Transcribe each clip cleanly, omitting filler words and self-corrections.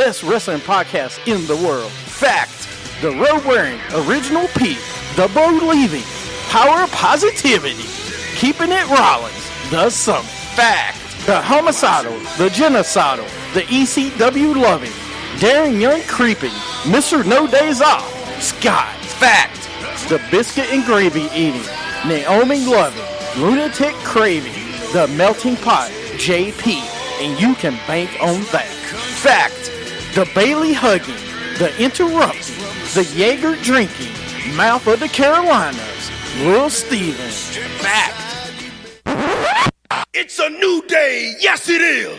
best wrestling podcast in the world. Fact, the road-wearing original P, the believing, power of positivity, keeping it Rollins, the Summit. Fact, the homicidal, the genocidal, the ECW loving, daring young creeping, Mr. No Days Off, Scott. Fact, the biscuit and gravy eating, Naomi loving, lunatic craving, the melting pot, JP, and you can bank on that. Fact, the Bailey hugging, the interrupting, the Jaeger drinking, mouth of the Carolinas, Lil Steven. Fact. It's a new day. Yes, it is.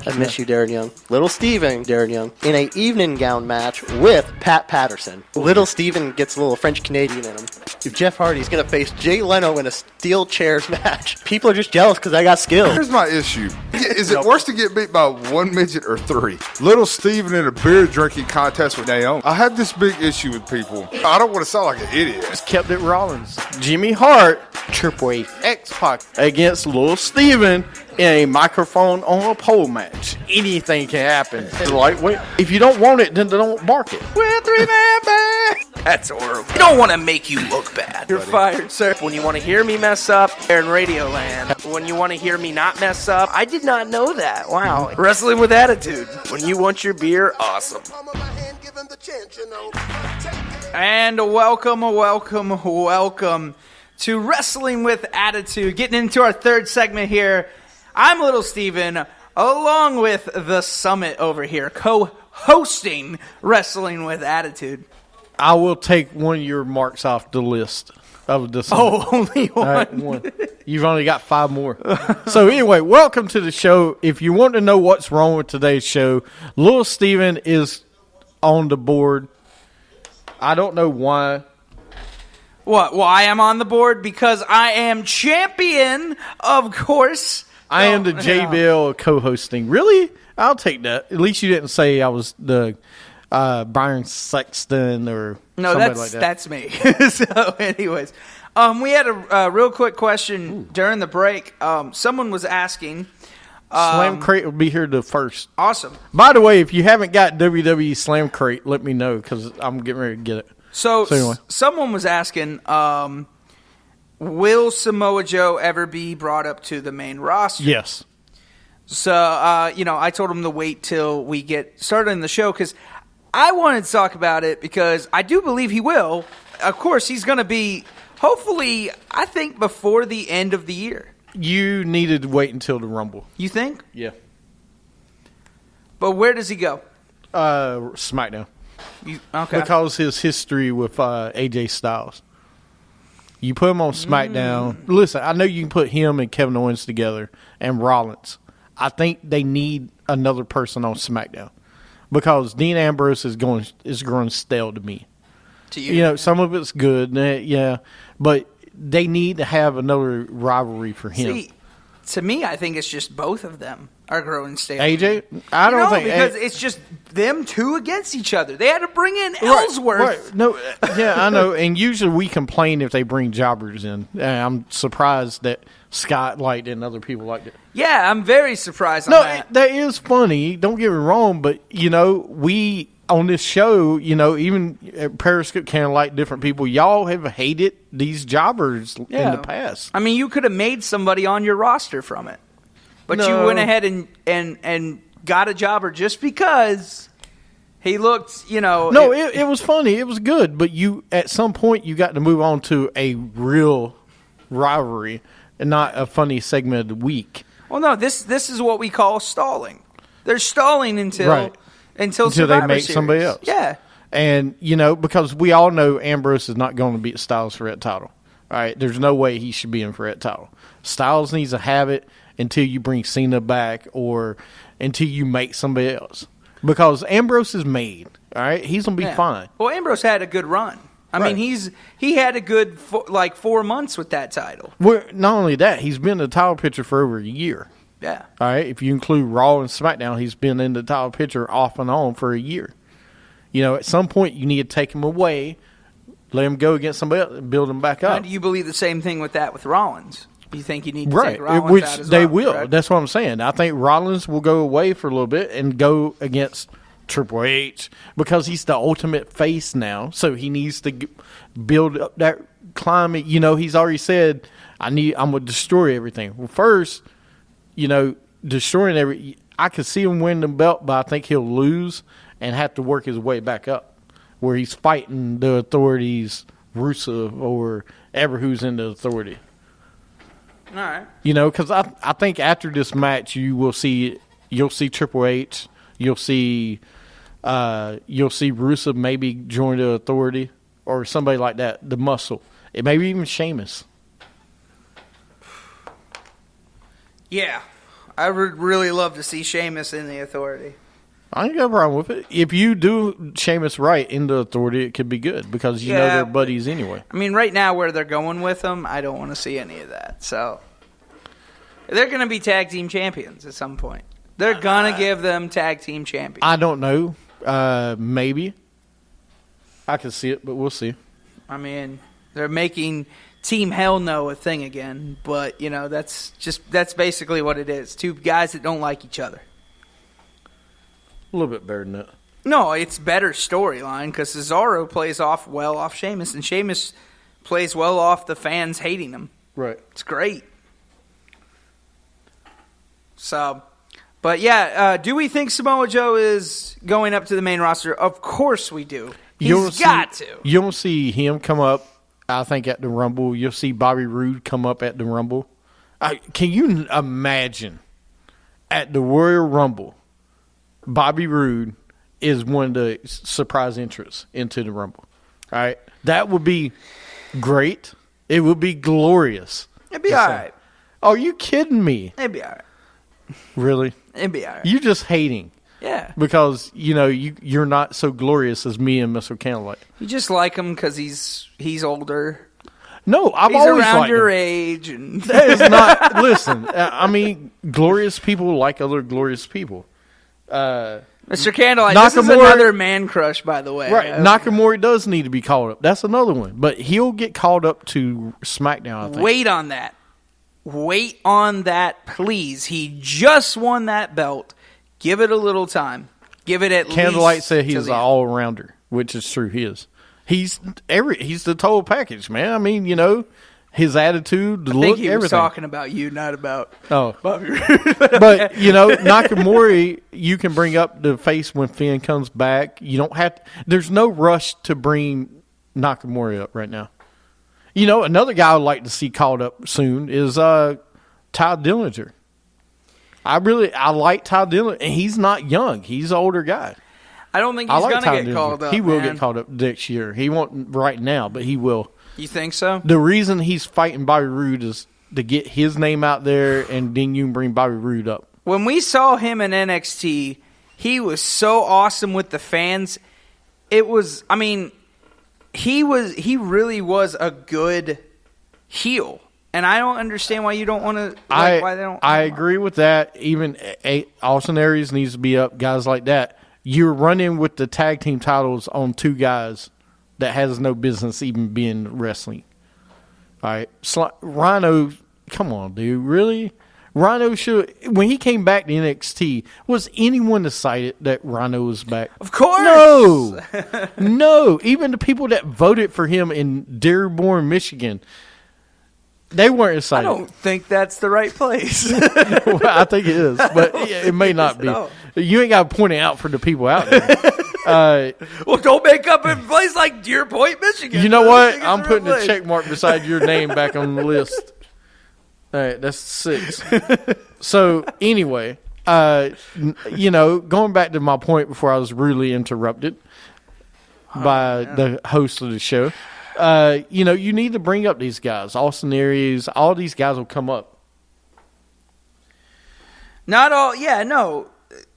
I miss you, Darren Young. Little Steven, Darren Young, in a evening gown match with Pat Patterson. Little Steven gets a little French-Canadian in him. If Jeff Hardy's going to face Jay Leno in a steel chairs match, people are just jealous because I got skills. Here's my issue. Is it worse to get beat by one midget or three? Little Steven in a beer drinking contest with Naomi. I have this big issue with people. I don't want to sound like an idiot. Just kept it Rollins. Jimmy Hart, Chirpway. X-Pac against Lil Steven in a microphone on a pole match. Anything can happen. Lightweight. If you don't want it, then don't bark it. We're three-man band. That's horrible. I don't want to make you look bad. You're fired, sir. When you want to hear me mess up, they're in Radioland. When you want to hear me not mess up, I did not know that. Wow. Wrestling with attitude. When you want your beer, awesome. And welcome to Wrestling with Attitude. Getting into our third segment here. I'm Little Steven, along with the Summit over here, co-hosting Wrestling with Attitude. I will take one of your marks off the list of the Summit. Oh, only one? All right, one. You've only got 5 more. So anyway, welcome to the show. If you want to know what's wrong with today's show, Little Steven is on the board. I don't know why. What? Why I'm on the board? Because I am champion, of course. I am the JBL co-hosting. Really? I'll take that. At least you didn't say I was the Byron Sexton or somebody like that. That's me. So, anyways, we had a real quick question during the break. Someone was asking. Slam Crate will be here the first. Awesome. By the way, if you haven't got WWE Slam Crate, let me know because I'm getting ready to get it. So anyway. Someone was asking, will Samoa Joe ever be brought up to the main roster? Yes. So, I told him to wait till we get started in the show because I wanted to talk about it because I do believe he will. Of course, he's going to be, hopefully, I think before the end of the year. You needed to wait until the Rumble. You think? Yeah. But where does he go? SmackDown. Okay. Because his history with AJ Styles. You put him on SmackDown. Listen, I know you can put him and Kevin Owens together and Rollins. I think they need another person on SmackDown because Dean Ambrose is growing stale to me. To you? Some of it's good, yeah, but they need to have another rivalry for him. See, to me, I think it's just both of them are growing stale. AJ? I don't think because it's just them two against each other. They had to bring in Ellsworth. Right. No, yeah, I know. And usually we complain if they bring jobbers in. I'm surprised that Scott liked it and other people liked it. Yeah, I'm very surprised on that. That is funny. Don't get me wrong, but, we on this show, even Periscope kind of like different people. Y'all have hated these jobbers in the past. I mean, you could have made somebody on your roster from it. But you went ahead and got a jobber just because he looked, No, it was funny. It was good. But at some point, you got to move on to a real rivalry and not a funny segment of the week. Well, no, this is what we call stalling. They're stalling until they Survivor make Series. somebody else. Yeah. And, because we all know Ambrose is not going to beat Styles for that title. All right? There's no way he should be in for that title. Styles needs to have it until you bring Cena back or until you make somebody else. Because Ambrose is made. All right? He's going to be fine. Well, Ambrose had a good run. I mean, he had a good 4 months with that title. Well, not only that, he's been in the title picture for over a year. Yeah. All right. If you include Raw and SmackDown, he's been in the title picture off and on for a year. At some point, you need to take him away, let him go against somebody else, and build him back up. Now, do you believe the same thing with Rollins? You think you need to take Rollins which out as they well, will. correct? That's what I'm saying. I think Rollins will go away for a little bit and go against Triple H because he's the ultimate face now. So he needs to build up that climate. You know, he's already said, I'm going to destroy everything. Well, first, you know, destroying I could see him win the belt, but I think he'll lose and have to work his way back up where he's fighting the authorities, Rusev or ever who's in the authority. All right. You know, because I think after this match, you'll see Triple H, you'll see Rusev maybe join the authority or somebody like that, the Muscle, and maybe even Sheamus. Yeah, I would really love to see Sheamus in the authority. I ain't got a problem with it. If you do Sheamus right in the authority, it could be good because you know they're buddies anyway. I mean, right now where they're going with them, I don't want to see any of that. So they're going to be tag team champions at some point. They're going to give them tag team champions. I don't know. Maybe. I can see it, but we'll see. I mean, they're making Team Hell No a thing again, but, you know, that's basically what it is. Two guys that don't like each other. A little bit better than that. No, it's better storyline because Cesaro plays well off Sheamus, and Sheamus plays well off the fans hating him. Right. It's great. So, but yeah, do we think Samoa Joe is going up to the main roster? Of course we do. He's got to. You'll see him come up, I think, at the Rumble. You'll see Bobby Roode come up at the Rumble. Can you imagine at the Royal Rumble, Bobby Roode is one of the surprise entrants into the Rumble? All right? That would be great. It would be glorious. It'd be all right. Are you kidding me? It'd be all right. Really? It'd be all right. You're just hating. Yeah. Because, you know, you're not so glorious as me and Mr. Candlelight. You just like him because he's older. No, I've he's always around liked your him. age. And That is not... Listen, I mean, glorious people like other glorious people. Mr. Candlelight, this is another man crush, by the way. Right. Nakamura does need to be called up. That's another one. But he'll get called up to Smackdown, I think. Wait on that. Wait on that, please. He just won that belt. Give it a little time. Give it at least. Candlelight said he's an all-rounder, which is true. He is. He's the total package, man. I mean, you know, his attitude, the look, everything. I think he was talking about you, not about Bobby Roode. But, you know, Nakamura, you can bring up the face when Finn comes back. You don't have to, there's no rush to bring Nakamura up right now. You know, another guy I'd like to see called up soon is Ty Dillinger. I like Ty Dillinger, and he's not young. He's an older guy. I don't think he's going to get called up. He will get called up next year. He won't right now, but he will. You think so? The reason he's fighting Bobby Roode is to get his name out there, and then you can bring Bobby Roode up. When we saw him in NXT, he was so awesome with the fans. It was, I mean, he really was a good heel. And I don't understand why you don't want to. Why they don't. I agree with that. Even Austin Aries needs to be up. Guys like that. You're running with the tag team titles on two guys that has no business even being wrestling. All right, Rhino. Come on, dude. Really? Rhino should. When he came back to NXT, was anyone excited that Rhino was back? Of course. No. No. Even the people that voted for him in Dearborn, Michigan. They weren't excited. I don't think that's the right place. Well, I think it is, but it may not be. No. You ain't got to point it out for the people out there. Well, don't make up a place like Deer Point, Michigan. You know what? I'm putting a check mark beside your name back on the list. All right, that's 6. So, anyway, you know, going back to my point before I was rudely interrupted by the host of the show. You know, you need to bring up these guys. Austin Aries, all these guys will come up. Not all. Yeah, no.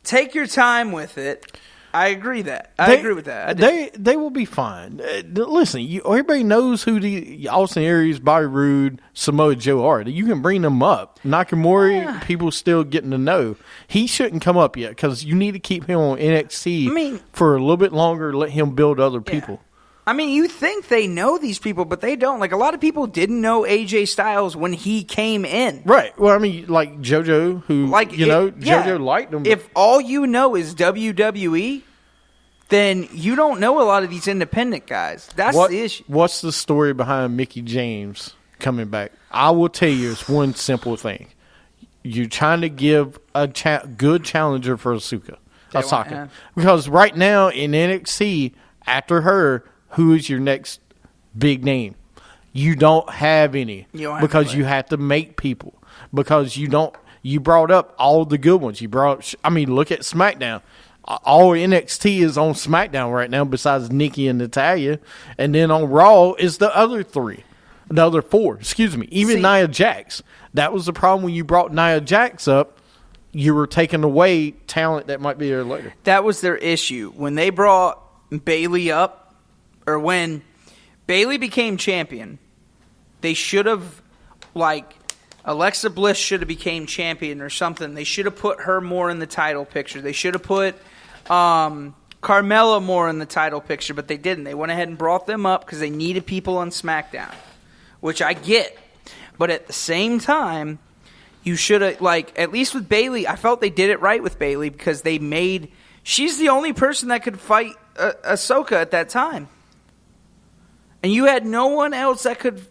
Take your time with it. I agree that. I agree with that. They will be fine. Listen, everybody knows who the Austin Aries, Bobby Roode, Samoa Joe are. You can bring them up. Nakamura, people still getting to know. He shouldn't come up yet because you need to keep him on NXT for a little bit longer. Let him build other people. I mean, you think they know these people, but they don't. Like, a lot of people didn't know AJ Styles when he came in. Right. Well, I mean, like JoJo, who, JoJo liked him. If all you know is WWE, then you don't know a lot of these independent guys. That's the issue. What's the story behind Mickie James coming back? I will tell you, it's one simple thing. You're trying to give a good challenger for Asuka. Osaka. Because right now in NXT, after her, who is your next big name? You don't have any. Because you have to make people. Because you brought up all the good ones. Look at SmackDown. All NXT is on SmackDown right now besides Nikki and Natalya. And then on Raw is the other four. Even Nia Jax. That was the problem when you brought Nia Jax up. You were taking away talent that might be there later. That was their issue. When they brought Bayley up, or when Bayley became champion, they should have, Alexa Bliss should have became champion or something. They should have put her more in the title picture. They should have put Carmella more in the title picture, but they didn't. They went ahead and brought them up because they needed people on SmackDown, which I get. But at the same time, you should have, at least with Bayley, I felt they did it right with Bayley because she's the only person that could fight Ahsoka at that time. And you had no one else that could,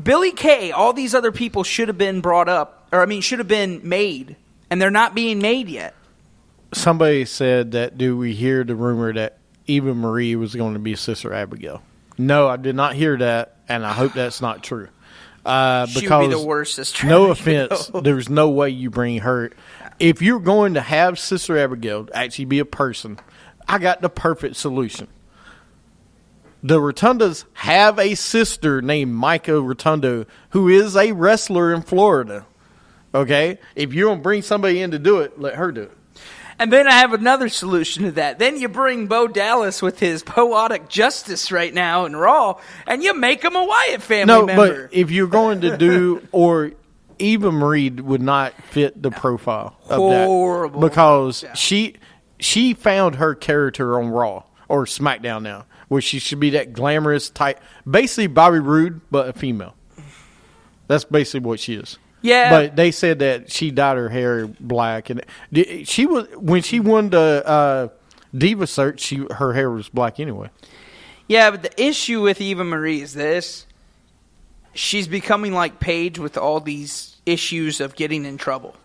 Billie Kay, all these other people should have been brought up, should have been made, and they're not being made yet. Somebody said that, do we hear the rumor that Eva Marie was going to be Sister Abigail? No, I did not hear that, and I hope that's not true. She would be the worst Sister No Abigail. offense, there's no way you bring her. If you're going to have Sister Abigail actually be a person, I got the perfect solution. The Rotundas have a sister named Micah Rotundo who is a wrestler in Florida. Okay? If you're going to bring somebody in to do it, let her do it. And then I have another solution to that. Then you bring Bo Dallas with his poetic justice right now in Raw, and you make him a Wyatt family member. No, but if you're going to do, or Eva Marie would not fit the profile of horrible. That. Because she found her character on Raw, or SmackDown now, where she should be that glamorous type. Basically Bobby Roode, but a female. That's basically what she is. Yeah, but they said that she dyed her hair black, and she was when she won the Diva Search. Her hair was black anyway. Yeah, but the issue with Eva Marie is this: she's becoming like Paige with all these issues of getting in trouble.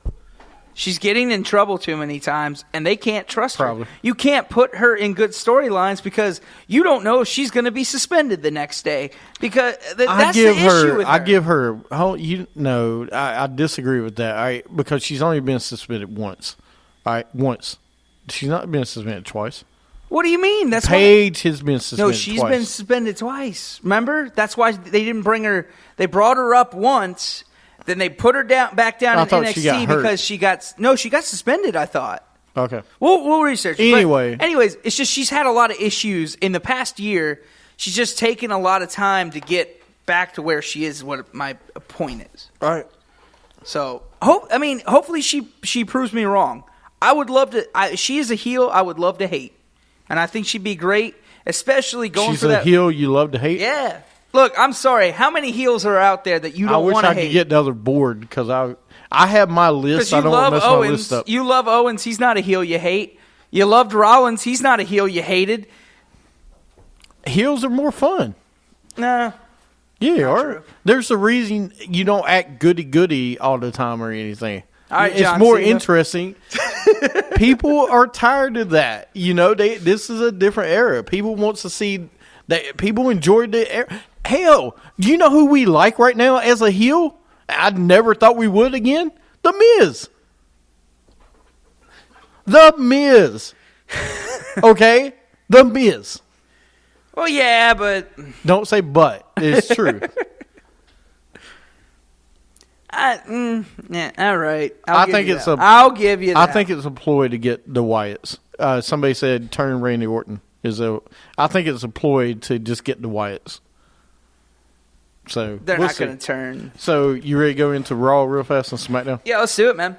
She's getting in trouble too many times, and they can't trust her. You can't put her in good storylines because you don't know if she's going to be suspended the next day. Because that's the issue with her. I give her. I disagree with that. All right, because she's only been suspended once. All right, once. She's not been suspended twice. What do you mean? That's Paige has been suspended. No, she's been suspended twice. Remember? That's why they didn't bring her. They brought her up once. Then they put her back down in NXT because she got suspended, I thought. Okay. We'll research it. Anyway. Anyways, it's just she's had a lot of issues in the past year. She's just taken a lot of time to get back to where she is, what my point is. All right. So, hopefully she proves me wrong. I would love to she is a heel I would love to hate. And I think she'd be great, especially going for that. She's a heel you love to hate? Yeah. Look, I'm sorry. How many heels are out there that you don't want to hate? I wish I could get the other board because I have my list. I don't want to mess my list up. You love Owens. He's not a heel you hate. You loved Rollins. He's not a heel you hated. Heels are more fun. Nah. Yeah, there's a reason you don't act goody-goody all the time or anything. All right, it's more interesting. People are tired of that. This is a different era. People want to see that. People enjoyed the era. Hell, do you know who we like right now as a heel? I never thought we would again. The Miz. The Miz. Okay? The Miz. Well, yeah, but... Don't say but. It's true. Yeah, all right. I'll give you that. I think it's a ploy to get the Wyatts. Somebody said turn Randy Orton. I think it's a ploy to just get the Wyatts. So they're not going to turn. So you ready to go into Raw real fast and SmackDown? Yeah, let's do it, man.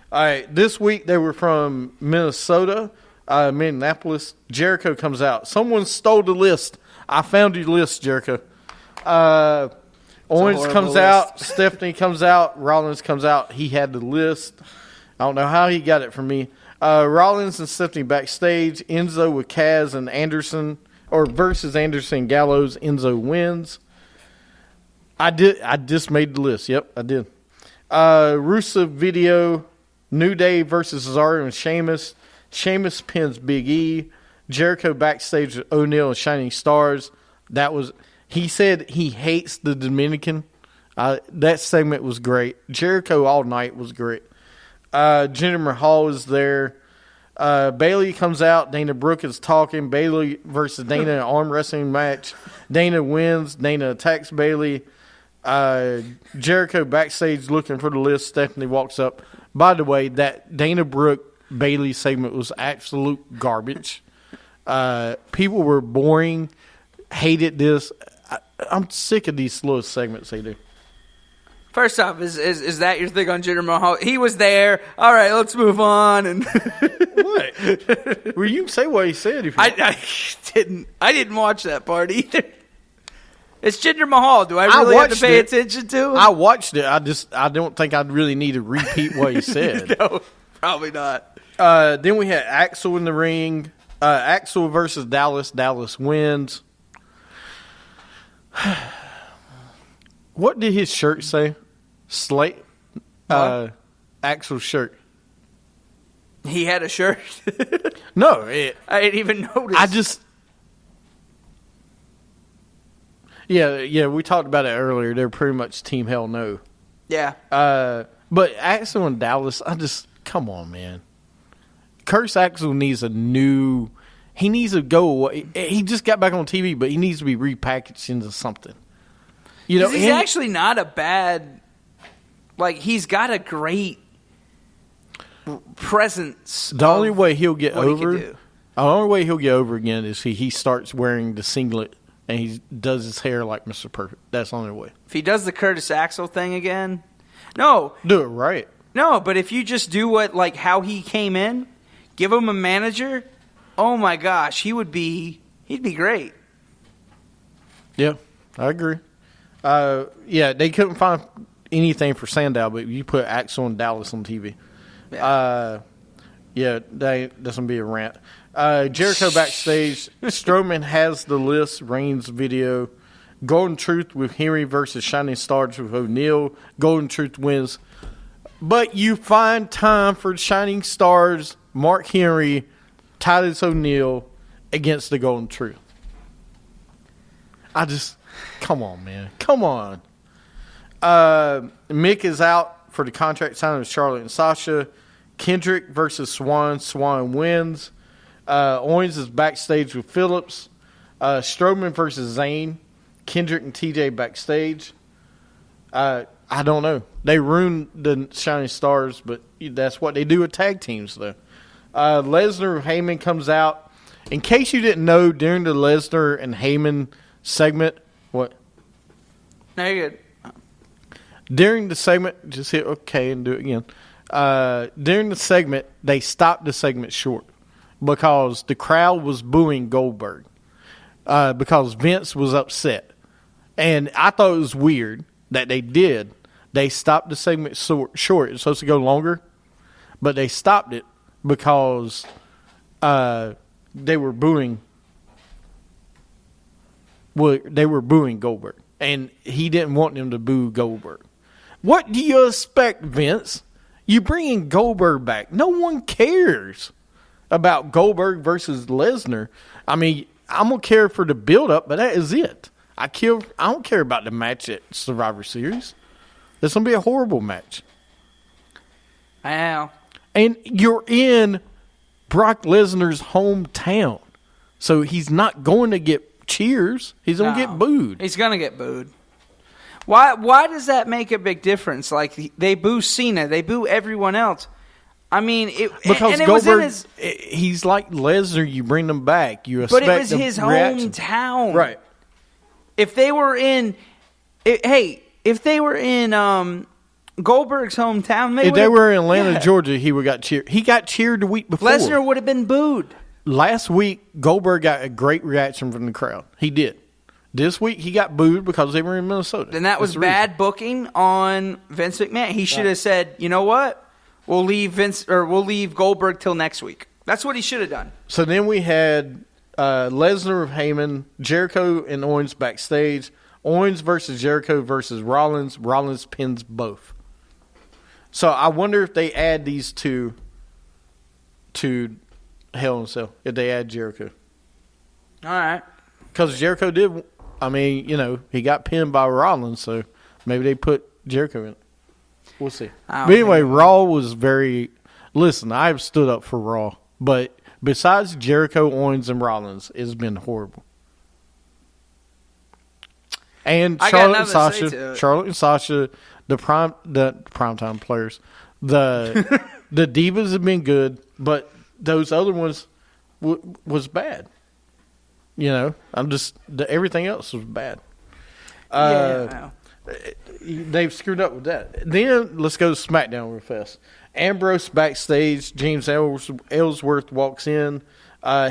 All right. This week they were from Minnesota, Minneapolis. Jericho comes out. Someone stole the list. I found your list, Jericho. Owens comes out. Stephanie comes out. Rollins comes out. He had the list. I don't know how he got it from me. Rollins and Stephanie backstage. Enzo with Kaz and Anderson, or versus Anderson and Gallows. Enzo wins. I just made the list. Yep, I did. Rusev video. New Day versus Cesaro and Sheamus. Sheamus pins Big E. Jericho backstage with O'Neal and Shining Stars. He said he hates the Dominican. That segment was great. Jericho all night was great. Jinder Mahal is there. Bayley comes out. Dana Brooke is talking. Bayley versus Dana in an arm wrestling match. Dana wins. Dana attacks Bayley. Jericho backstage looking for the list. Stephanie walks up. By the way, that Dana Brooke Bayley segment was absolute garbage. People were boring. Hated this. I'm sick of these little segments they do. First off, is that your thing on Jinder Mahal? He was there. All right, let's move on. And what? Well, you can say what he said. If you I didn't watch that part either. It's Jinder Mahal. Do I really have to pay attention to him? I watched it. I don't think I'd really need to repeat what he said. No, probably not. Then we had Axel in the ring. Axel versus Dallas. Dallas wins. What did his shirt say? Slate. Axel's shirt. He had a shirt. No, I didn't even notice. Yeah, we talked about it earlier. They're pretty much Team Hell No. Yeah. But Axel and Dallas, come on, man. Curse Axel needs he needs to go away. He just got back on TV, but he needs to be repackaged into something. He's actually not a bad, he's got a great presence. The only way he'll get over again is he starts wearing the singlet and he does his hair like Mr. Perfect. That's the only way. If he does the Curtis Axel thing again, no. Do it right. No, but if you just do how he came in, give him a manager, oh my gosh, he'd be great. Yeah, I agree. They couldn't find anything for Sandow, but you put Axel and Dallas on TV. Yeah. That's going to be a rant. Jericho backstage. Strowman has the list. Reigns video. Golden Truth with Henry versus Shining Stars with O'Neal. Golden Truth wins. But you find time for Shining Stars, Mark Henry, Titus O'Neal against the Golden Truth. Come on, man. Come on. Mick is out for the contract signing with Charlotte and Sasha. Kendrick versus Swan. Swan wins. Owens is backstage with Phillips. Strowman versus Zayn. Kendrick and TJ backstage. I don't know. They ruined the Shining Stars, but that's what they do with tag teams, though. Lesnar Heyman comes out. In case you didn't know, during the Lesnar and Heyman segment, what? No, you're good. During the segment, just hit OK and do it again. During the segment, they stopped the segment short because the crowd was booing Goldberg because Vince was upset. And I thought it was weird that they did. They stopped the segment short. It's supposed to go longer, but they stopped it because they were booing. Well, they were booing Goldberg, and he didn't want them to boo Goldberg. What do you expect, Vince? You bringing Goldberg back. No one cares about Goldberg versus Lesnar. I mean, I'm going to care for the build-up, but that is it. I don't care about the match at Survivor Series. It's going to be a horrible match. I know. And you're in Brock Lesnar's hometown, so he's not going to get cheers. He's going to get booed. He's going to get booed. Why does that make a big difference? They boo Cena, they boo everyone else. I mean, because Goldberg, he's like Lesnar. You bring him back, you expect. But it was his reaction. hometown, right? If they were in, if they were in Goldberg's hometown, if they were in Atlanta, Georgia, he would got cheered. He got cheered the week before. Lesnar would have been booed. Last week, Goldberg got a great reaction from the crowd. He did. This week, he got booed because they were in Minnesota. Then that was bad booking on Vince McMahon. He should have said, you know what? we'll leave Goldberg till next week. That's what he should have done. So then we had Lesnar with Heyman, Jericho and Owens backstage. Owens versus Jericho versus Rollins. Rollins pins both. So I wonder if they add these two to Hell in a Cell, if they add Jericho. All right. Because Jericho did, he got pinned by Rollins, so maybe they put Jericho in it. We'll see. But anyway, Raw was very... Listen, I've stood up for Raw, but besides Jericho, Owens, and Rollins, it's been horrible. And Charlotte and Sasha, the primetime players, the Divas have been good, but those other ones was bad. Everything else was bad. They've screwed up with that. Then let's go to SmackDown real fast. Ambrose backstage. James Ellsworth walks in.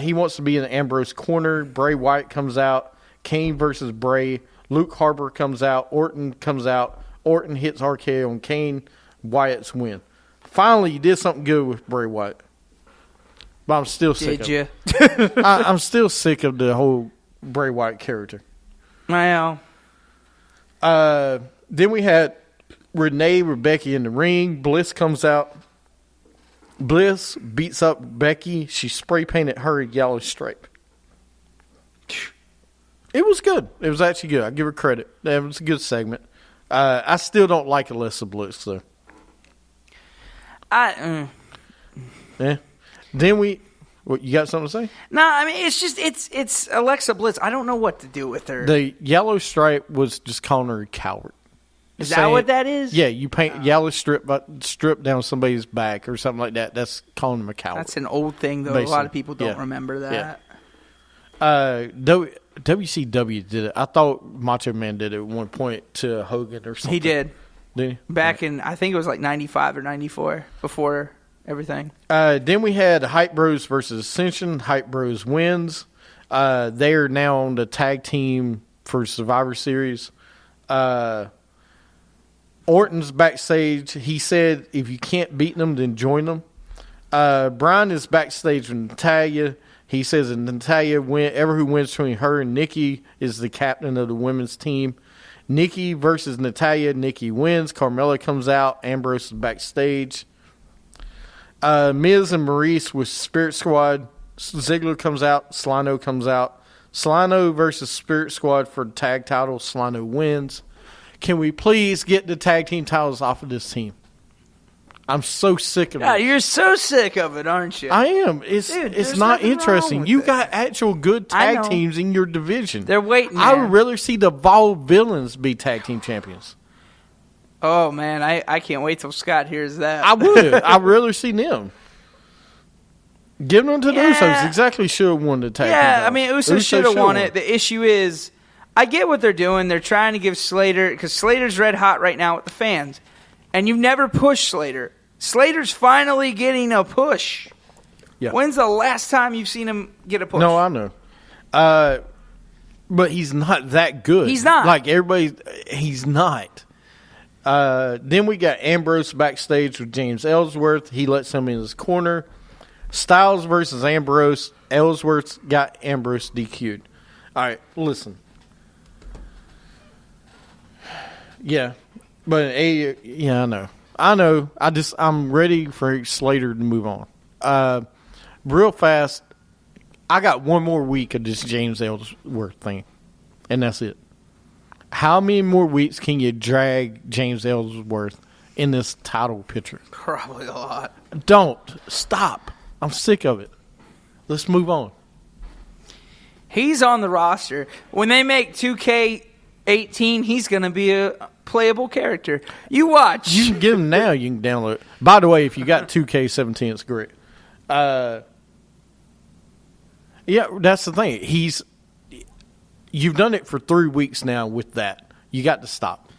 He wants to be in Ambrose corner. Bray Wyatt comes out. Kane versus Bray. Luke Harper comes out. Orton comes out. Orton hits RKO on Kane. Wyatt's win. Finally, you did something good with Bray Wyatt. But I'm still sick of it. I'm still sick of the whole Bray Wyatt character. Well. Then we had Renee with Becky in the ring. Bliss comes out. Bliss beats up Becky. She spray painted her a yellow stripe. It was good. It was actually good. I give her credit. It was a good segment. I still don't like Alexa Bliss, though. Yeah. Then you got something to say? No, I mean, it's just, it's Alexa Bliss. I don't know what to do with her. The yellow stripe was just calling her a coward. Is that what that is? Yeah, you paint yellow strip down somebody's back or something like that. That's calling them a coward. That's an old thing, though. Basically. A lot of people don't remember that. Yeah. WCW did it. I thought Macho Man did it at one point to Hogan or something. He did. Did he? Back in, I think it was like 95 or 94, before everything. Then we had Hype Bros versus Ascension. Hype Bros wins. They are now on the tag team for Survivor Series. Orton's backstage. He said, if you can't beat them, then join them. Brian is backstage with Natalya. He says that Natalya, who wins between her and Nikki, is the captain of the women's team. Nikki versus Natalya. Nikki wins. Carmella comes out. Ambrose is backstage. Miz and Maurice with Spirit Squad. Ziggler comes out. Slano comes out. Slano versus Spirit Squad for the tag title. Slano wins. Can we please get the tag team titles off of this team? I'm so sick of it. You're so sick of it, aren't you? I am. It's not interesting. You got actual good tag teams in your division. They're waiting. I would rather see the Vol Villains be tag team champions. Oh, man. I can't wait till Scott hears that. I would. I'd rather see them. Give them to the Usos. Exactly should have won the tag team. Yeah, I mean, Usos should have won it. The issue is, I get what they're doing. They're trying to give Slater, because Slater's red hot right now with the fans. And you've never pushed Slater. Slater's finally getting a push. Yeah. When's the last time you've seen him get a push? No, I know. But he's not that good. He's not. Like everybody, he's not. Then we got Ambrose backstage with James Ellsworth. He lets him in his corner. Styles versus Ambrose. Ellsworth got Ambrose DQ'd. All right, listen. Yeah. But, yeah, I know. I'm ready for Slater to move on. Real fast, I got one more week of this James Ellsworth thing, and that's it. How many more weeks can you drag James Ellsworth in this title picture? Probably a lot. Don't. Stop. I'm sick of it. Let's move on. He's on the roster. When they make 2K18, he's going to be a playable character. You watch. You can get him now. You can download it. By the way, if you got 2K17, it's great. Yeah, that's the thing. You've done it for 3 weeks now with that. You got to stop.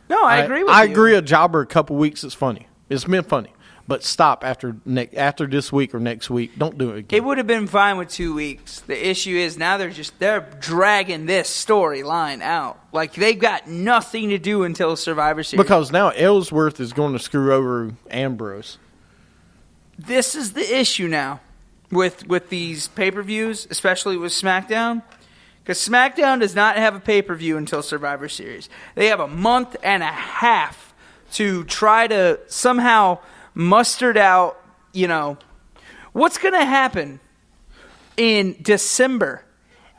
No, I agree with you. I agree a jobber a couple weeks is funny. It's been funny. But stop after this week or next week. Don't do it again. It would have been fine with 2 weeks. The issue is now they're dragging this storyline out. Like they've got nothing to do until Survivor Series. Because now Ellsworth is going to screw over Ambrose. this is the issue now with these pay-per-views, especially with SmackDown. Because SmackDown does not have a pay-per-view until Survivor Series. They have a month and a half to try to somehow muster out, what's going to happen in December.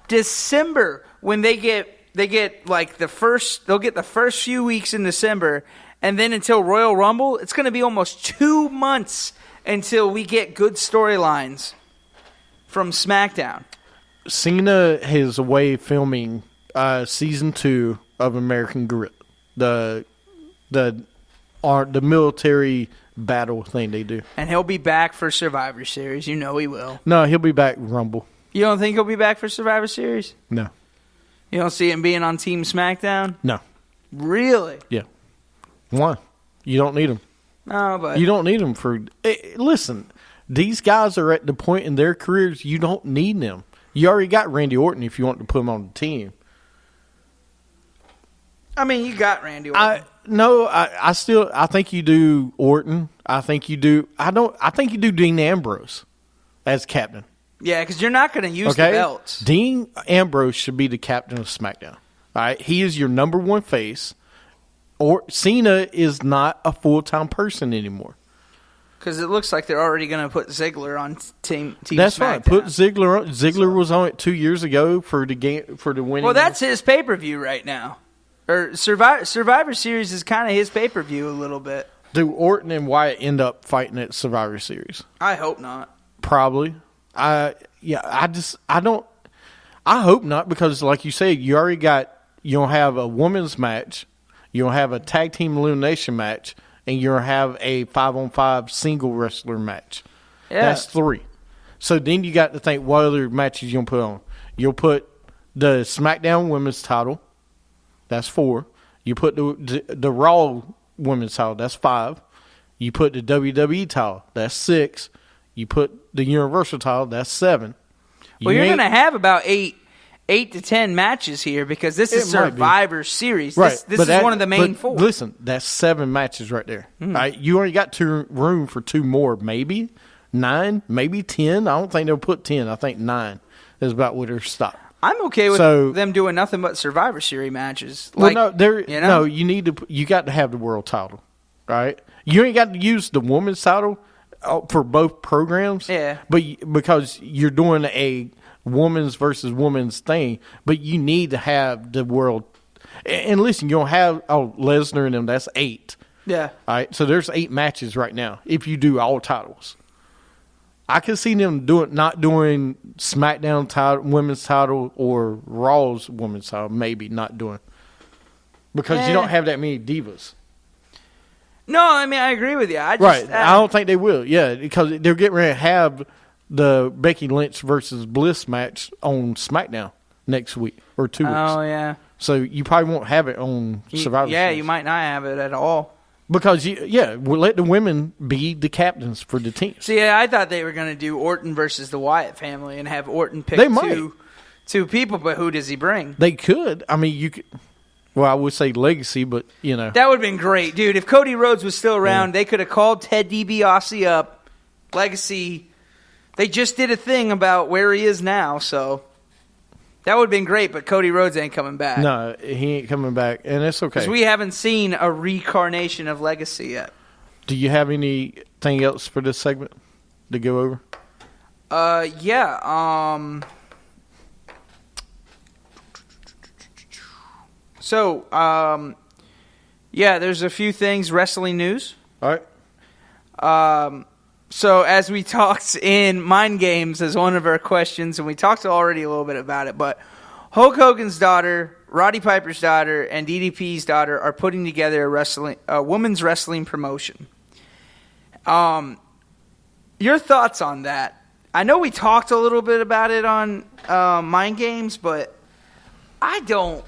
December, when they get like they'll get the first few weeks in December, and then until Royal Rumble, it's going to be almost 2 months until we get good storylines from SmackDown. Cena is away filming season 2 of American Gorilla, the military battle thing they do. And he'll be back for Survivor Series. You know he will. No, he'll be back Rumble. You don't think he'll be back for Survivor Series? No. You don't see him being on Team SmackDown? No. Really? Yeah. Why? You don't need him. No, but you don't need him for. Listen, these guys are at the point in their careers you don't need them. You already got Randy Orton if you want to put him on the team. I mean, you got Randy Orton. I think you do Orton. I think you do Dean Ambrose as captain. Yeah, because you're not going to use the belts. Dean Ambrose should be the captain of SmackDown. All right, he is your number one face. Or Cena is not a full-time person anymore. Because it looks like they're already going to put Ziggler on team That's SmackDown. right. Put Ziggler on. Ziggler was on it 2 years ago for the winning. Well, that's his pay-per-view right now. Or Survivor Series is kind of his pay-per-view a little bit. Do Orton and Wyatt end up fighting at Survivor Series? I hope not. Probably. I hope not, because like you said, you'll have a women's match, you'll have a tag team elimination match, and you'll have a 5-on-5 single wrestler match. Yeah. That's 3. So then you got to think, what other matches you'll put on? You'll put the SmackDown women's title. That's 4. You put the Raw women's title. That's 5. You put the WWE title. That's 6. You put the Universal title. That's 7. Well, you're going to have about 8 to 10 matches here, because this is Survivor Series. Right. This is one of the main 4. Listen, that's 7 matches right there. All right? You already got room for 2 more, maybe 9, maybe 10. I don't think they'll put 10. I think 9 is about where they're stopped. I'm okay with them doing nothing but Survivor Series matches. You got to have the world title, right? You ain't got to use the women's title for both programs. Yeah. But because you're doing a women's versus women's thing, but you need to have the world. And listen, you don't have Lesnar and them. That's 8. Yeah. All right. So there's 8 matches right now if you do all titles. I can see them not doing SmackDown title, women's title, or Raw's women's title. Maybe not doing, because you don't have that many divas. No, I mean, I agree with you. I don't think they will. Yeah, because they're getting ready to have the Becky Lynch versus Bliss match on SmackDown next week or 2 weeks. Oh yeah. So you probably won't have it on Survivor Series. You might not have it at all. Because, we'll let the women be the captains for the team. See, I thought they were going to do Orton versus the Wyatt family and have Orton pick two people, but who does he bring? They could. I mean, you could. Well, I would say Legacy, but, That would have been great, dude. If Cody Rhodes was still around, they could have called Ted DiBiase up. Legacy. They just did a thing about where he is now, so that would have been great, but Cody Rhodes ain't coming back. No, he ain't coming back, and it's okay. Because we haven't seen a reincarnation of Legacy yet. Do you have anything else for this segment to go over? There's a few things, wrestling news. All right. So as we talked in Mind Games as one of our questions, and we talked already a little bit about it, but Hulk Hogan's daughter, Roddy Piper's daughter, and DDP's daughter are putting together a women's wrestling promotion. Your thoughts on that? I know we talked a little bit about it on Mind Games, but I don't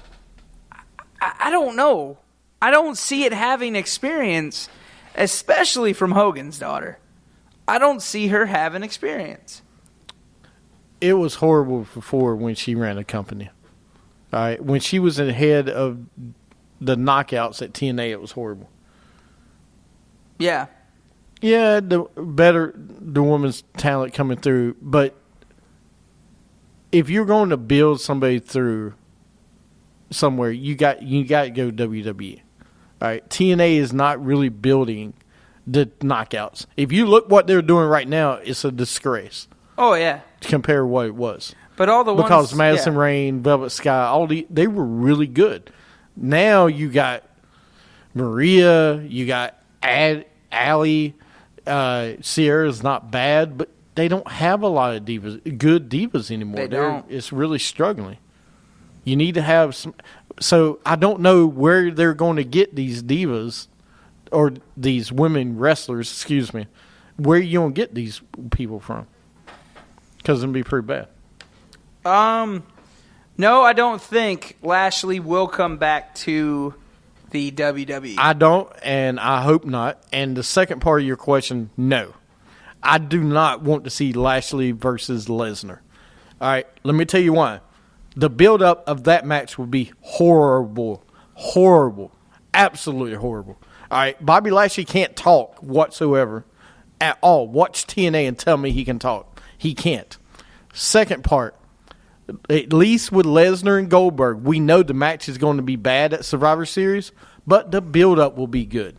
know. I don't see it having experience, especially from Hogan's daughter. I don't see her having experience. It was horrible before when she ran a company. All right, when she was in the head of the knockouts at TNA, it was horrible. Yeah. Yeah, the woman's talent coming through, but if you're going to build somebody through somewhere, you got to go WWE. All right, TNA is not really building the knockouts. If you look what they're doing right now, it's a disgrace. Oh yeah, to compare what it was. But all the because Madison Rain, Velvet Sky, they were really good. Now you got Maria, you got Allie, Sierra's not bad, but they don't have a lot of good divas anymore. They don't. It's really struggling. You need to have some. So I don't know where they're going to get these divas or these women wrestlers. Excuse me, where you going to get these people from? Because it'd be pretty bad. No, I don't think Lashley will come back to the WWE. I don't, and I hope not. And the second part of your question, no. I do not want to see Lashley versus Lesnar. All right, let me tell you why. The build-up of that match would be horrible. Horrible. Absolutely horrible. All right, Bobby Lashley can't talk whatsoever at all. Watch TNA and tell me he can talk. He can't. Second part, at least with Lesnar and Goldberg, we know the match is going to be bad at Survivor Series, but the build-up will be good.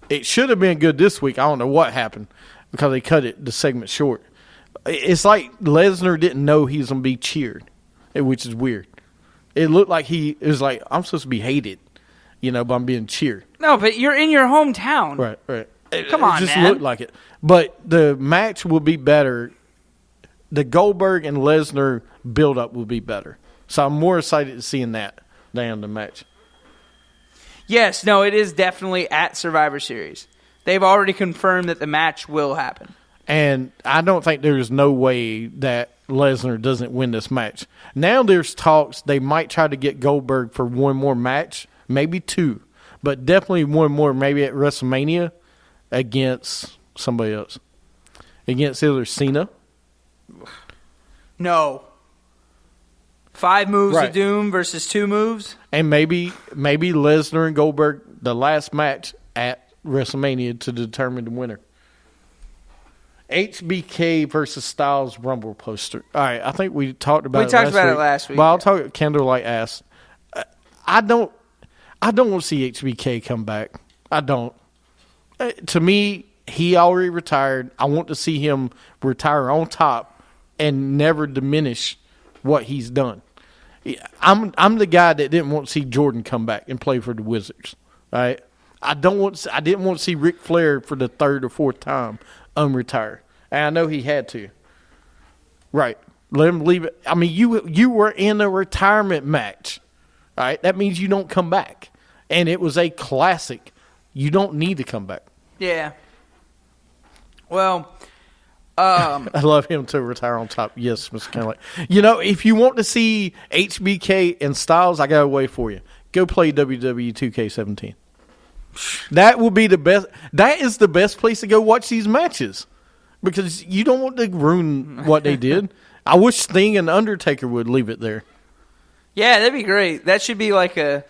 It should have been good this week. I don't know what happened because they cut the segment short. It's like Lesnar didn't know he was going to be cheered, which is weird. It looked like it was like, I'm supposed to be hated, but I'm being cheered. No, but you're in your hometown. Right. Come on, man. It just man. looked like it. But the match will be better. The Goldberg and Lesnar build-up will be better. So I'm more excited to seeing that than the match. Yes, no, it is definitely at Survivor Series. They've already confirmed that the match will happen. And I don't think there's no way that Lesnar doesn't win this match. Now there's talks they might try to get Goldberg for one more match, maybe two, but definitely one more, maybe at WrestleMania against somebody else. Against either Cena. No. 5 moves Right. of doom versus 2 moves. And maybe Lesnar and Goldberg, the last match at WrestleMania to determine the winner. HBK versus Styles Rumble poster. All right, I think we talked about it last week. We talked about it last week. Well, I'll talk Candlelight asked. I don't want to see HBK come back. I don't. To me, he already retired. I want to see him retire on top and never diminish what he's done. I'm the guy that didn't want to see Jordan come back and play for the Wizards. All right? I didn't want to see Ric Flair for the 3rd or 4th time unretire. And I know he had to. Right. Let him leave it. I mean, you were in a retirement match. All right? That means you don't come back. And it was a classic. You don't need to come back. Yeah. Well, I love him to retire on top. Yes, Mr. Candlelight. If you want to see HBK and Styles, I got a way for you. Go play WWE 2K17. That will be the best. That is the best place to go watch these matches because you don't want to ruin what they did. I wish Sting and Undertaker would leave it there. yeah, that'd be great. That should be like a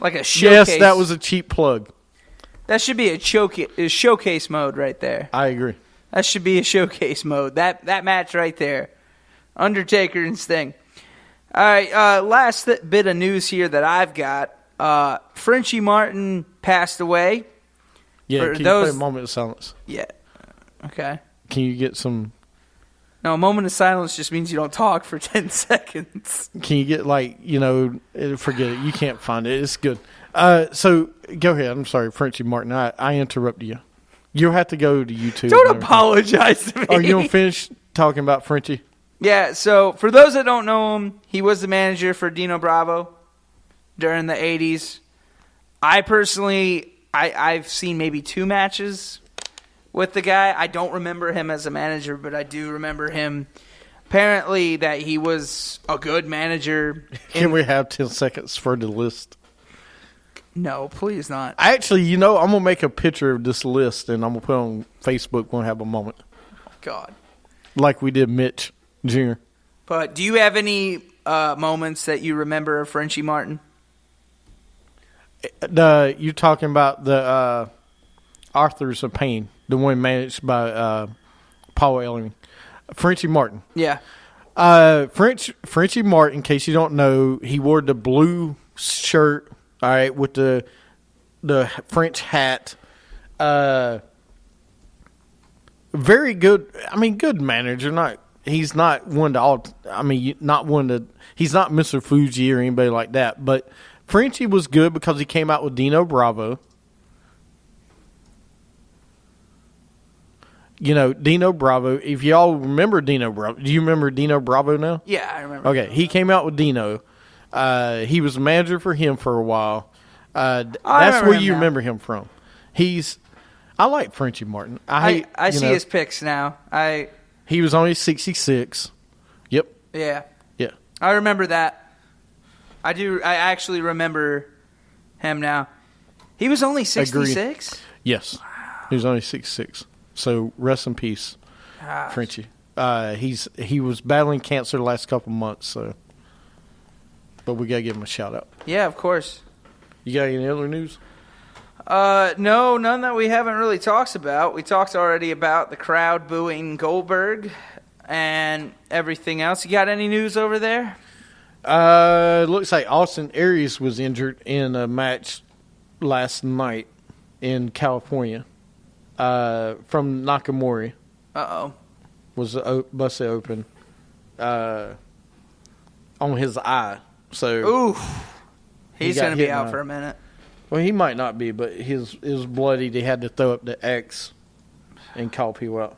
showcase. Yes, that was a cheap plug. That should be a showcase mode right there. I agree. That should be a showcase mode. That match right there. Undertaker and Sting. All right, last bit of news here that I've got. Frenchie Martin passed away. Yeah, can you play a moment of silence? Yeah. Okay. Can you get some... No, a moment of silence just means you don't talk for 10 seconds. Can you get forget it. You can't find it. It's good. So go ahead. I'm sorry, Frenchie Martin. I interrupted you. You'll have to go to YouTube. Don't apologize to me. Are you going to finish talking about Frenchie? Yeah, so for those that don't know him, he was the manager for Dino Bravo during the 80s. I personally, I've seen maybe 2 matches with the guy. I don't remember him as a manager, but I do remember him apparently that he was a good manager. Can we have 10 seconds for the list? No, please not. Actually, I'm going to make a picture of this list, and I'm going to put it on Facebook when I have a moment. God. Like we did Mitch Jr. But do you have any moments that you remember of Frenchie Martin? You're talking about the Authors of Pain, the one managed by Paul Ellering. Frenchie Martin. Yeah. Frenchie Martin, in case you don't know, he wore the blue shirt, all right, with the French hat. Very good. I mean, good manager. He's not one to he's not Mr. Fuji or anybody like that. But Frenchie was good because he came out with Dino Bravo. You know, Dino Bravo. If y'all remember Dino Bravo, do you remember Dino Bravo now? Yeah, I remember. Okay, he came out with Dino. He was a manager for him for a while. That's where you remember him from. I like Frenchie Martin. I see his pics now. He was only 66. Yep. Yeah. Yeah. I remember that. I do. I actually remember him now. He was only 66? Yes. He was only 66. So rest in peace, Frenchie. He was battling cancer the last couple months, so but we gotta give him a shout out. Yeah, of course. You got any other news? No, none that we haven't really talked about. We talked already about the crowd booing Goldberg and everything else. You got any news over there? Looks like Austin Aries was injured in a match last night in California. From Nakamura. Uh-oh. Was busted open on his eye. So ooh. He's going to be out for a minute. Well, he might not be, but his bloodied. He had to throw up the X and call people out.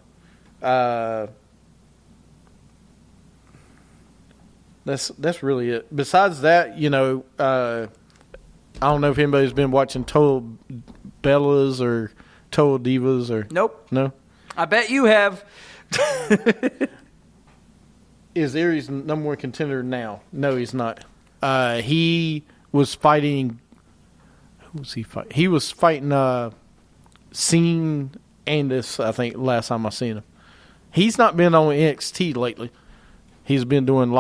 That's really it. Besides that, I don't know if anybody's been watching Total Bellas or Total Divas or nope. No. I bet you have. Is Aries number one contender now? No, he's not. He was fighting. Who was he fighting? He was fighting Cien Andis, I think, last time I seen him. He's not been on NXT lately. He's been doing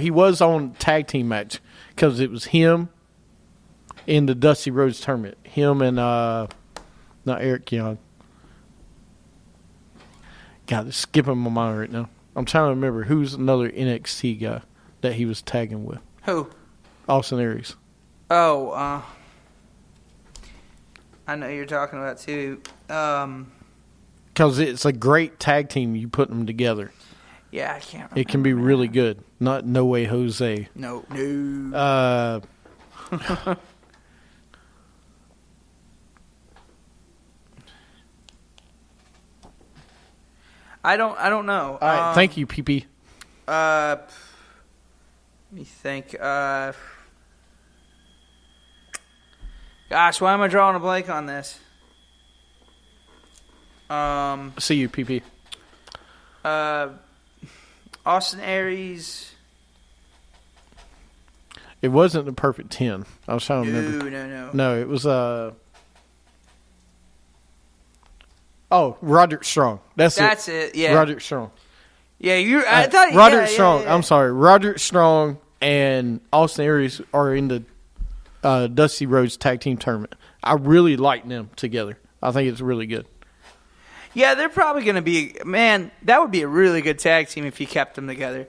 he was on tag team match because it was him in the Dusty Rhodes tournament. Him and not Eric Young. God, it's skipping my mind right now. I'm trying to remember who's another NXT guy that he was tagging with. Who? Austin Aries. Oh, I know you're talking about too. Because it's a great tag team. You put them together. Yeah, I can't remember. It can be really good. Not No Way Jose. No. I don't know. All right, thank you, PP. Let me think. Gosh, why am I drawing a blank on this? See you, PP. Austin Aries. It wasn't the perfect 10. I was trying to remember. No. No, it was Roderick Strong. That's it. Yeah. Roderick Strong. Yeah, I thought Roderick Strong. Yeah. I'm sorry. Roderick Strong and Austin Aries are in the Dusty Rhodes Tag Team Tournament. I really like them together. I think it's really good. Yeah, they're probably going to be. Man, that would be a really good tag team if you kept them together.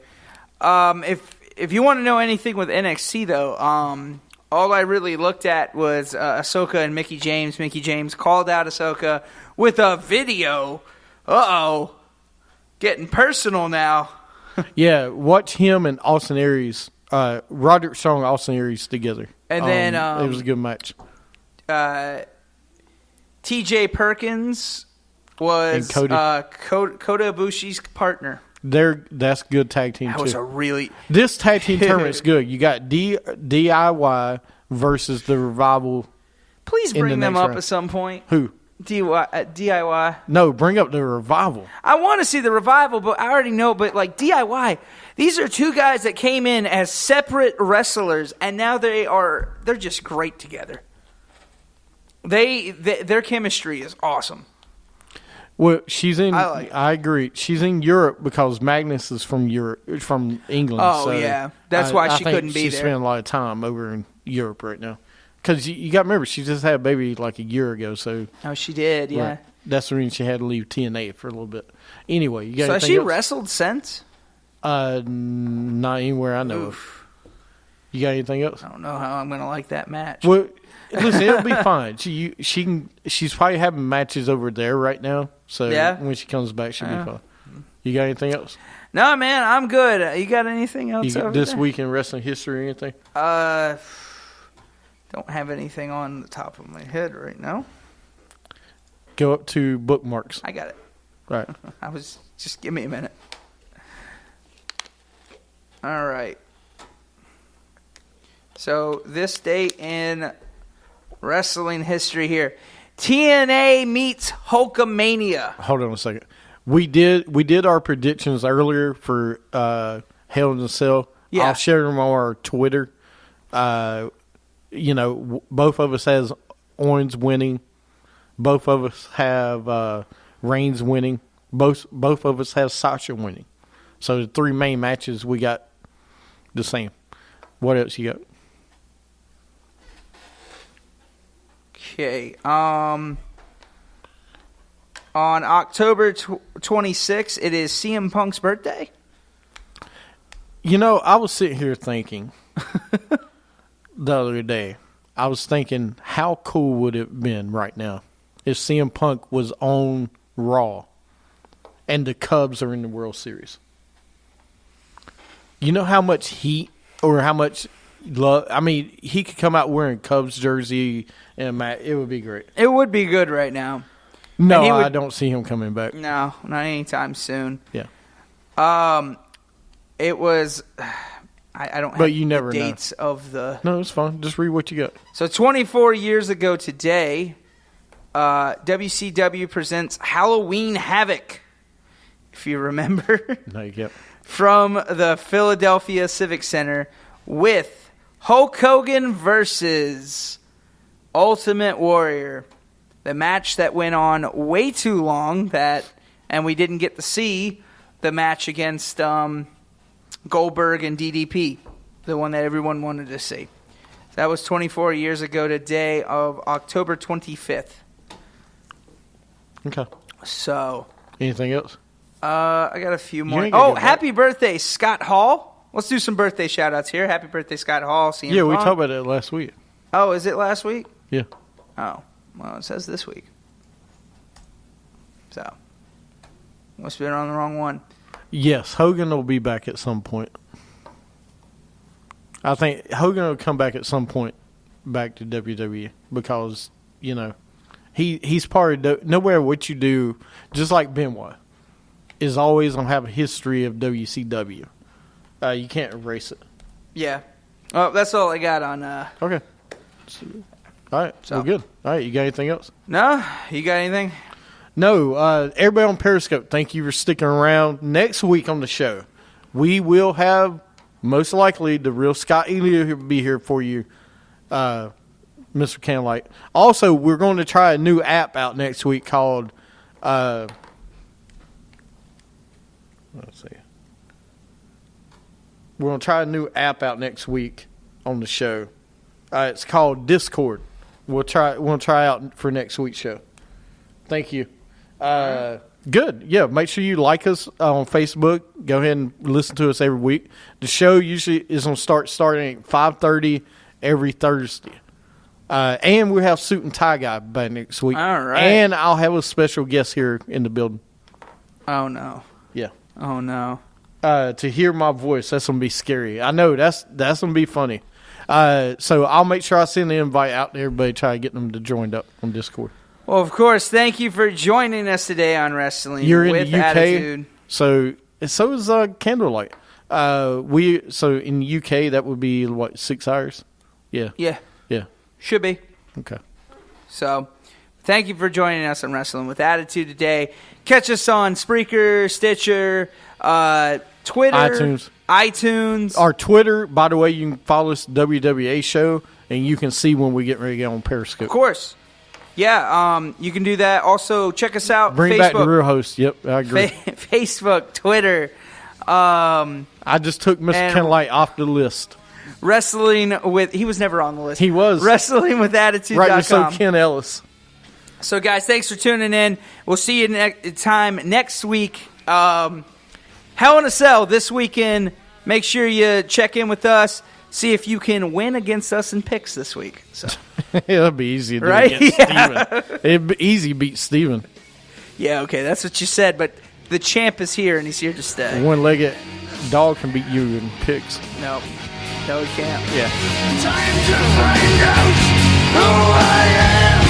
If you want to know anything with NXT though, all I really looked at was Ahsoka and Mickie James. Mickie James called out Ahsoka with a video. Uh-oh. Getting personal now. Yeah, watch him and Austin Aries, Roderick Strong and Austin Aries together. And then it was a good match. T.J. Perkins was Kota Ibushi's partner. That's good tag team That too. was a really This tag team tournament's good. You got DIY versus the Revival. Please bring them up at some point. Who? DIY. No, bring up the Revival. I want to see the Revival, but I already know. But like DIY, these are two guys that came in as separate wrestlers, and now they're just great together. Their chemistry is awesome. Well, she's in. I agree. She's in Europe because Magnus is from England. Oh so yeah, that's why she couldn't be she's there. spending a lot of time over in Europe right now. because you got to remember, she just had a baby like a year ago. So Oh, she did, yeah. right, that's the reason she had to leave TNA for a little bit. Anyway, you got So has anything she else? wrestled since? Not anywhere I know Oof. of. You got anything else? I don't know how I'm going to like that match. Well, listen, it'll be fine. She's probably having matches over there right now. So Yeah? when she comes back, she'll be fine. You got anything else? No, man, I'm good. You got anything else You got over this there? week in wrestling history or anything? Don't have anything on the top of my head right now. Go up to bookmarks. I got it. Right. Just give me a minute. All right. So this date in wrestling history here. TNA meets Hulkamania. Hold on a second. We did our predictions earlier for Hell in a Cell. Yeah. I'll share them on our Twitter. Both of us has Owens winning. Both of us have Reigns winning. Both of us have Sasha winning. So the three main matches we got the same. What else you got? Okay. On October 26th, it is CM Punk's birthday. I was sitting here thinking the other day. I was thinking, how cool would it have been right now if CM Punk was on Raw and the Cubs are in the World Series? You know how much heat or how much love? I mean, he could come out wearing Cubs jersey and it would be great. It would be good right now. No, And he would- I don't see him coming back. No, not anytime soon. Yeah. It was. I don't have But you never the know. dates of the. No, it's fine. Just read what you got. So 24 years ago today, WCW presents Halloween Havoc. If you remember. No, you get. From the Philadelphia Civic Center with Hulk Hogan versus Ultimate Warrior. The match that went on way too long and we didn't get to see the match against Goldberg and DDP, the one that everyone wanted to see. That was 24 years ago today of October 25th. Okay. So, Anything else? I got a few more. ain't gonna Oh, get happy birthday, Scott Hall. Let's do some birthday shout-outs here. Happy birthday, Scott Hall. CM Yeah, we Punk. talked about that last week. Oh, is it last week? Yeah. Oh, well, it says this week. So, must have been on the wrong one. Yes, Hogan will be back at some point. I think Hogan will come back at some point back to WWE because, he's part of no matter what you do, just like Benoit, is always going to have a history of WCW. You can't erase it. Yeah. Oh, that's all I got on. Okay. All right. So- Well, good. All right. You got anything else? No? You got anything? No. Everybody on Periscope, thank you for sticking around. Next week on the show, we will have, most likely, the real Scott Elio will be here for you, Mr. Candlelight. Also, we're going to try a new app out next week called, let's see. We're going to try a new app out next week on the show. It's called Discord. We'll try out for next week's show. Thank you. Good. Yeah, make sure you like us on Facebook. Go ahead and listen to us every week. The show usually is going to starting at 5:30 every Thursday. And we have Suit and Tie Guy by next week. All right. And I'll have a special guest here in the building. Oh, no. Yeah. Oh, no. To hear my voice, that's going to be scary. I know, that's going to be funny. So I'll make sure I send the invite out to everybody, try to get them to join up on Discord. Well, of course, thank you for joining us today on Wrestling You're with in the UK, Attitude. so is Candlelight. So in the UK that would be what, 6 hours? Yeah. Yeah, Yeah. should be. Okay. So, thank you for joining us on Wrestling with Attitude today. Catch us on Spreaker, Stitcher, Twitter, iTunes. Our Twitter, by the way, you can follow us WWA show, and you can see when we get ready to get on Periscope. Of course. Yeah, you can do that. Also, check us out. Bring Facebook, back the real host. Yep, I agree. Facebook, Twitter. I just took Mr. and- Candlelight off the list. Wrestling with, he was never on the list. He was. Wrestling with Attitude.com. Right, so Ken Ellis. So, guys, thanks for tuning in. We'll see you next week. Hell in a Cell this weekend. Make sure you check in with us. See if you can win against us in picks this week. So. It'll be easy to do Right? against Steven. It'd be easy to beat Steven. Yeah, okay, that's what you said, but the champ is here, and he's here to stay. One-legged dog can beat you in picks. No, he can't. Yeah. Time to find out who I am.